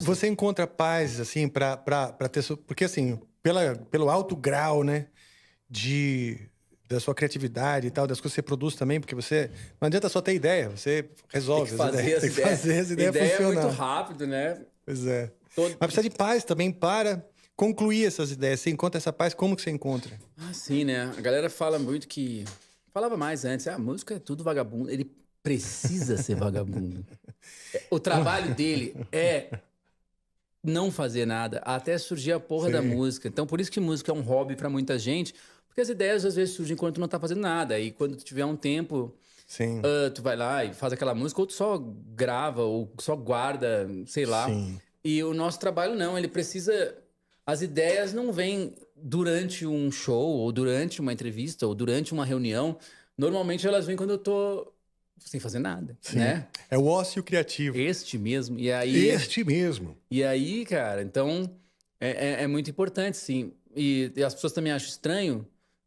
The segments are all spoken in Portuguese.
você encontra paz, assim, pra ter... Porque, assim, pelo alto grau, né, da sua criatividade e tal, das coisas que você produz também, porque você... Não adianta só ter ideia, você resolve as ideias. Tem que fazer as ideias Ideia funcionar. é muito rápido, né? Pois é. Mas precisa de paz também para concluir essas ideias. Você encontra essa paz, como que você encontra? Ah, sim, né? A galera fala muito que... Falava mais antes, a música é tudo vagabundo. Ele precisa ser vagabundo. O trabalho dele é não fazer nada, até surgir a porra da música. Então, por isso que música é um hobby pra muita gente, porque as ideias às vezes surgem enquanto tu não tá fazendo nada. E quando tu tiver um tempo, Sim. tu vai lá e faz aquela música, ou tu só grava, ou só guarda, sei lá. Sim. E o nosso trabalho não, ele precisa... As ideias não vêm durante um show, ou durante uma entrevista, ou durante uma reunião. Normalmente elas vêm quando eu tô sem fazer nada, Sim. né? É o ócio criativo. Este mesmo. E aí... Este mesmo. E aí, cara, então é muito importante, sim. E as pessoas também acham estranho,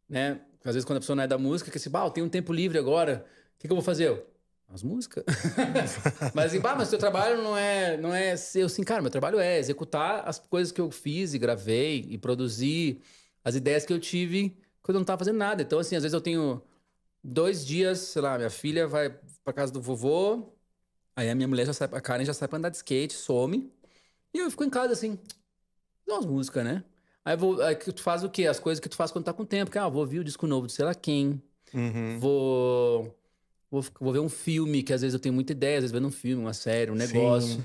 né? Às vezes quando a pessoa não é da música, que assim, eu tenho um tempo livre agora, o que eu vou fazer? As músicas. Mas assim, mas teu trabalho não é ser assim, cara, meu trabalho é executar as coisas que eu fiz e gravei e produzir as ideias que eu tive quando eu não tava fazendo nada. Então, assim, às vezes eu tenho 2 dias, sei lá, minha filha vai pra casa do vovô, aí a minha mulher já sai, a Karen já sai pra andar de skate, some. E eu fico em casa assim, dá umas músicas, né? Aí tu faz o quê? As coisas que tu faz quando tá com tempo. Que, vou ouvir o disco novo de sei lá quem. Uhum. Vou ver um filme, que às vezes eu tenho muita ideia. Às vezes vendo um filme, uma série, um negócio. Sim.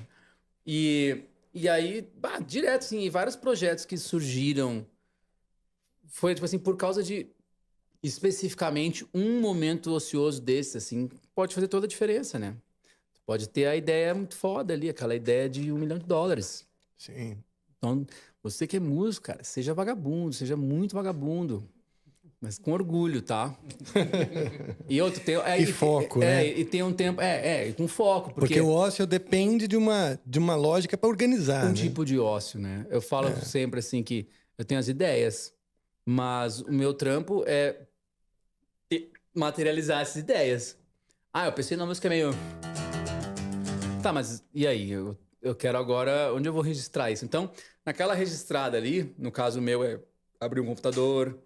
E aí, direto, assim, e vários projetos que surgiram. Foi, tipo assim, por causa de, especificamente, um momento ocioso desse, assim, pode fazer toda a diferença, né? Tu pode ter a ideia muito foda ali, aquela ideia de $1 milhão. Sim. Então, você que é músico, cara, seja vagabundo, seja muito vagabundo. Mas com orgulho, tá? E outro tem... E foco, né? E tem um tempo... com foco. Porque o ócio depende de uma lógica para organizar, um né? tipo de ócio, né? Eu falo sempre assim que eu tenho as ideias, mas o meu trampo é materializar essas ideias. Eu pensei numa música meio... Tá, mas e aí? Eu quero agora... Onde eu vou registrar isso? Então, naquela registrada ali, no caso meu é abrir um computador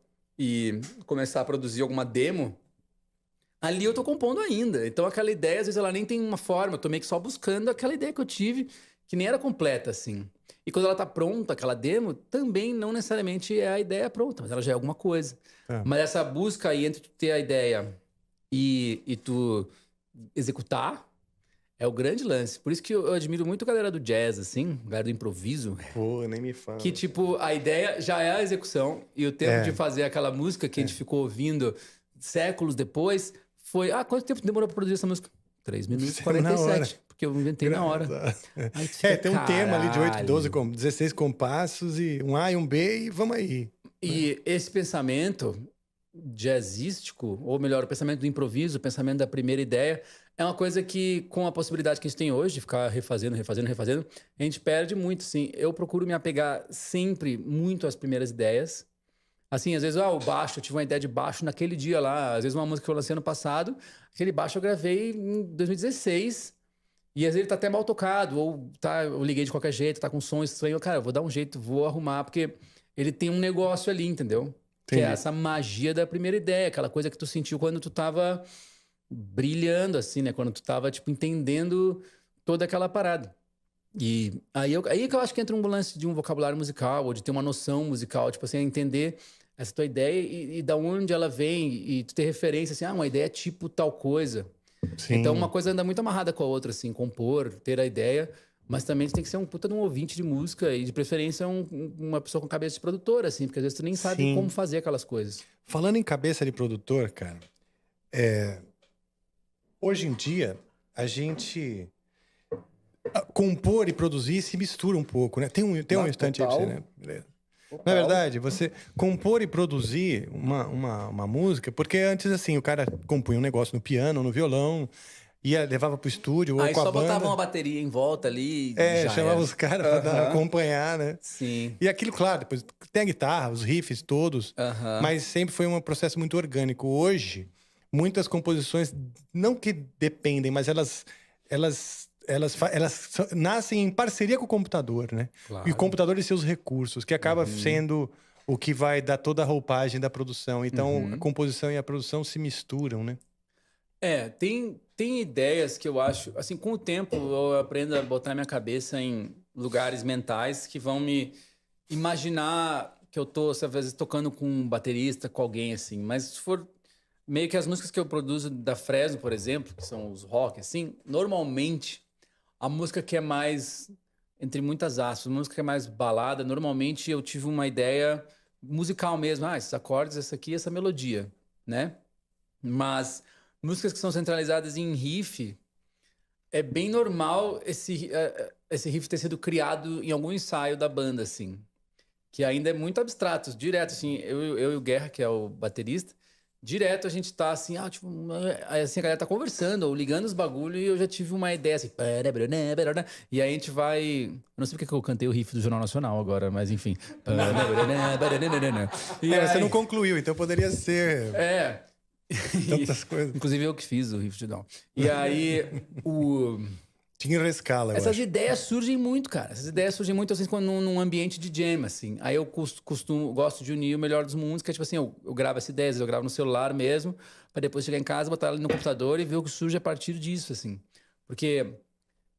e começar a produzir alguma demo, ali eu tô compondo ainda. Então aquela ideia, às vezes ela nem tem uma forma, eu tô meio que só buscando aquela ideia que eu tive, que nem era completa, assim. E quando ela tá pronta, aquela demo, também não necessariamente é a ideia pronta, mas ela já é alguma coisa. Mas essa busca aí entre tu ter a ideia e tu executar é o grande lance. Por isso que eu admiro muito a galera do jazz, assim, a galera do improviso. Pô, nem me fala. Que, tipo, a ideia já é a execução. E o tempo de fazer aquela música que a gente ficou ouvindo séculos depois foi... Quanto tempo demorou pra produzir essa música? 3 minutos e 47. Porque eu inventei na hora. Aí tu fica, tem um tema ali de 8, caralho. 12, 16 compassos e um A e um B e vamos aí. E esse pensamento jazzístico, ou melhor, o pensamento do improviso, o pensamento da primeira ideia, é uma coisa que, com a possibilidade que a gente tem hoje de ficar refazendo, a gente perde muito, sim. Eu procuro me apegar sempre muito às primeiras ideias. Assim, às vezes, o baixo, eu tive uma ideia de baixo naquele dia lá. Às vezes, uma música que eu lancei ano passado, aquele baixo eu gravei em 2016. E às vezes ele tá até mal tocado, ou eu liguei de qualquer jeito, tá com som estranho. Cara, eu vou dar um jeito, vou arrumar, porque ele tem um negócio ali, entendeu? Que é essa magia da primeira ideia, aquela coisa que tu sentiu quando tu tava brilhando, assim, né? Quando tu tava, tipo, entendendo toda aquela parada. E aí que eu acho que entra um lance de um vocabulário musical, ou de ter uma noção musical, tipo assim, entender essa tua ideia e da onde ela vem, e tu ter referência, assim, uma ideia é tipo tal coisa. Sim. Então, uma coisa anda muito amarrada com a outra, assim, compor, ter a ideia, mas também tu tem que ser um puta de um ouvinte de música e, de preferência, uma pessoa com cabeça de produtor, assim, porque às vezes tu nem sabe como fazer aquelas coisas. Falando em cabeça de produtor, cara, hoje em dia, a gente... compor e produzir se mistura um pouco, né? Tem um instante aí pra você, né? Beleza. Na verdade, você compor e produzir uma música, porque antes, assim, o cara compunha um negócio no piano, no violão, levava pro estúdio ou Aí com a só banda. botava uma bateria em volta ali. Chamava os caras pra acompanhar, né? Sim. E aquilo, claro, depois tem a guitarra, os riffs todos, mas sempre foi um processo muito orgânico. Hoje, muitas composições, não que dependem, mas elas nascem em parceria com o computador, né? Claro. E o computador e seus recursos, que acaba sendo o que vai dar toda a roupagem da produção. Então, a composição e a produção se misturam, né? Tem ideias que eu acho... Assim, com o tempo, eu aprendo a botar minha cabeça em lugares mentais que vão me imaginar que eu tô, às vezes, tocando com um baterista, com alguém, assim. Mas se for... Meio que as músicas que eu produzo da Fresno, por exemplo, que são os rock, assim, normalmente a música que é mais, entre muitas aspas, a música que é mais balada, normalmente eu tive uma ideia musical mesmo. Esses acordes, essa aqui, essa melodia, né? Mas músicas que são centralizadas em riff, é bem normal esse riff ter sido criado em algum ensaio da banda, assim. Que ainda é muito abstrato, direto, assim. Eu e o Guerra, que é o baterista, direto a gente tá assim, assim, a galera tá conversando ou ligando os bagulho e eu já tive uma ideia assim. E aí a gente vai. Eu não sei porque que eu cantei o riff do Jornal Nacional agora, mas enfim. Você não concluiu, então poderia ser. Tantas coisas. Inclusive eu que fiz o riff de Down. E aí Tinha escala, essas ideias surgem muito, cara. Essas ideias surgem muito assim, num ambiente de jam, assim. Aí eu gosto de unir o melhor dos mundos, que é tipo assim, eu gravo essa ideia, eu gravo no celular mesmo, pra depois chegar em casa, botar ela no computador e ver o que surge a partir disso, assim. Porque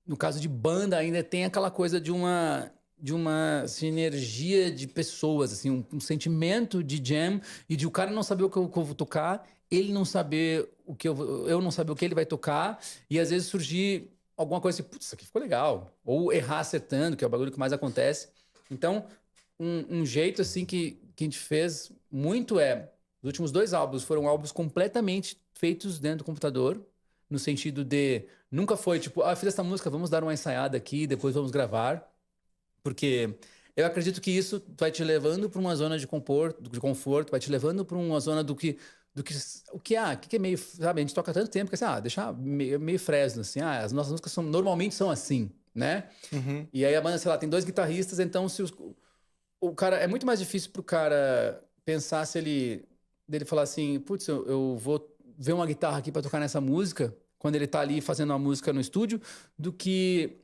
no caso de banda ainda tem aquela coisa de uma sinergia de pessoas, assim, um sentimento de jam e de o cara não saber o que eu vou tocar, ele não saber o que eu não saber o que ele vai tocar e às vezes surgir alguma coisa assim, putz, isso aqui ficou legal. Ou errar acertando, que é o bagulho que mais acontece. Então, um jeito assim que a gente fez muito os últimos 2 álbuns foram álbuns completamente feitos dentro do computador, no sentido de, nunca foi tipo, fiz essa música, vamos dar uma ensaiada aqui, depois vamos gravar. Porque eu acredito que isso vai te levando para uma zona de conforto, vai te levando para uma zona o que é meio, sabe, a gente toca tanto tempo que assim, deixar meio Fresno, assim, as nossas músicas normalmente são assim, né? E aí a banda, sei lá, tem 2 guitarristas, então se o cara, é muito mais difícil pro cara pensar dele falar assim, putz, eu vou ver uma guitarra aqui para tocar nessa música, quando ele tá ali fazendo uma música no estúdio, do que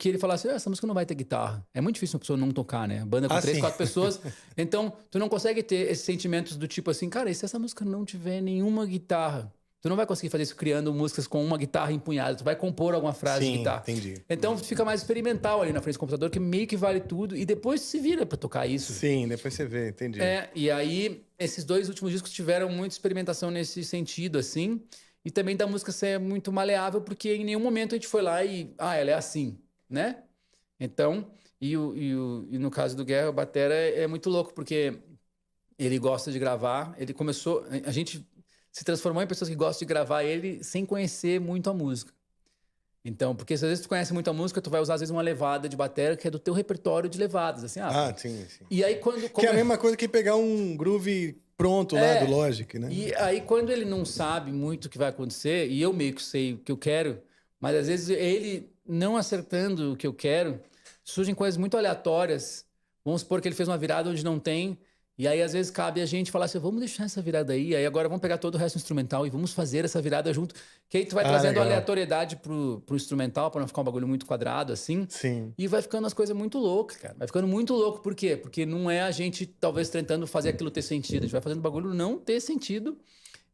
ele falar assim, essa música não vai ter guitarra. É muito difícil uma pessoa não tocar, né? Banda com 3, 4 pessoas. Então, tu não consegue ter esses sentimentos do tipo assim, cara, e se essa música não tiver nenhuma guitarra? Tu não vai conseguir fazer isso criando músicas com uma guitarra empunhada. Tu vai compor alguma frase de guitarra. Entendi. Então, fica mais experimental ali na frente do computador, que meio que vale tudo. E depois se vira pra tocar isso. Sim, depois você vê, entendi. E aí, esses 2 últimos discos tiveram muita experimentação nesse sentido, assim. E também da música ser muito maleável, porque em nenhum momento a gente foi lá e... ela é assim, né? Então, e no caso do Guerra, o batera é muito louco, porque ele gosta de gravar, ele começou... A gente se transformou em pessoas que gostam de gravar ele sem conhecer muito a música. Então, porque se às vezes tu conhece muito a música, tu vai usar às vezes uma levada de batera que é do teu repertório de levadas, assim. Sim. E aí quando... Que é a mesma coisa que pegar um groove pronto lá do Logic, né? E aí quando ele não sabe muito o que vai acontecer, e eu meio que sei o que eu quero, mas às vezes ele não acertando o que eu quero, surgem coisas muito aleatórias. Vamos supor que ele fez uma virada onde não tem, e aí às vezes cabe a gente falar assim, vamos deixar essa virada aí agora vamos pegar todo o resto instrumental e vamos fazer essa virada junto. Que aí tu vai trazendo aleatoriedade pro instrumental, para não ficar um bagulho muito quadrado, assim. Sim. E vai ficando as coisas muito loucas, cara. Vai ficando muito louco. Por quê? Porque não é a gente, talvez, tentando fazer aquilo ter sentido. A gente vai fazendo o bagulho não ter sentido.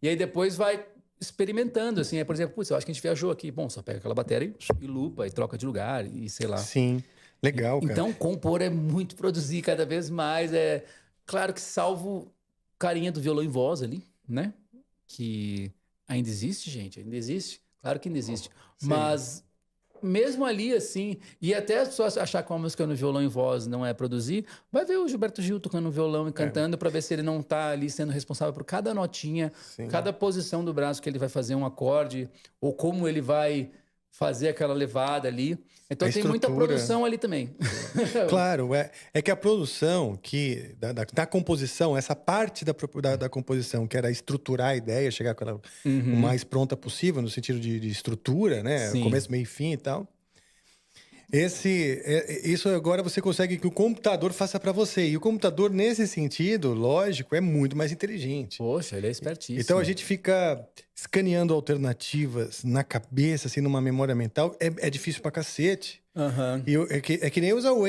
E aí depois vai experimentando, assim. Por exemplo, putz, eu acho que a gente viajou aqui. Bom, só pega aquela bateria e lupa, e troca de lugar, e sei lá. Sim. Legal, cara. Então, compor é muito produzir cada vez mais. Claro que salvo carinha do violão em voz ali, né? Que ainda existe, gente. Ainda existe. Claro que ainda existe. Sim. Mas mesmo ali, assim... E até só achar que uma música no violão em voz não é produzir, vai ver o Gilberto Gil tocando violão e cantando para ver se ele não tá ali sendo responsável por cada notinha, cada posição do braço que ele vai fazer um acorde, ou como ele vai fazer aquela levada ali. Então tem muita produção ali também. Claro, é que a produção da composição, essa parte da composição, que era estruturar a ideia, chegar com ela o mais pronta possível, no sentido de estrutura, né? Sim. Começo, meio e fim e tal. Isso agora você consegue que o computador faça para você. E o computador, nesse sentido, lógico, é muito mais inteligente. Poxa, ele é espertíssimo. Então a gente fica escaneando alternativas na cabeça, assim, numa memória mental, é difícil pra cacete. Uhum. E é que nem usar o